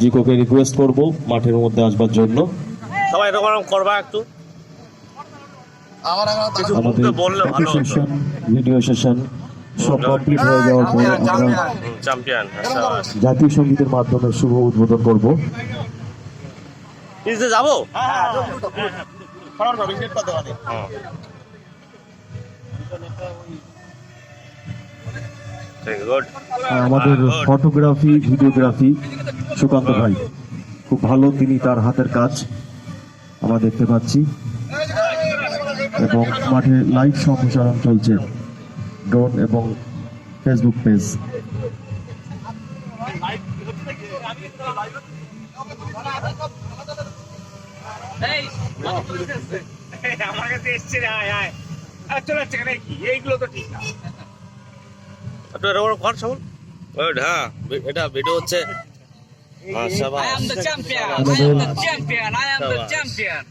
জিকোকে request করব মাঠের মধ্যে আসবার জন্য। সবাই এরকম করবা একটু। আমাদের সেশন ভিডিও সেশন সব কমপ্লিট হয়ে যাওয়ার পর আমরা চ্যাম্পিয়ন জাতীয় সঙ্গীতের মাধ্যমে শুভ উদ্বোধন করব। যাবো আমাদের ফটোগ্রাফি ভিডিওগ্রাফি সুকান্ত ভাই খুব ভালো, তিনি তার হাতের কাজ আমরা দেখতে পাচ্ছি এবং মাঠে লাইভ সম্প্রসারণ চলছে ড্রোন এবং ফেসবুক পেজ। আমার কাছে এসছে চলে যাচ্ছে কি এইগুলো তো ঠিক না। হ্যাঁ এটা ভিডিও হচ্ছে। I am the champion. I am the champion. I am the champion.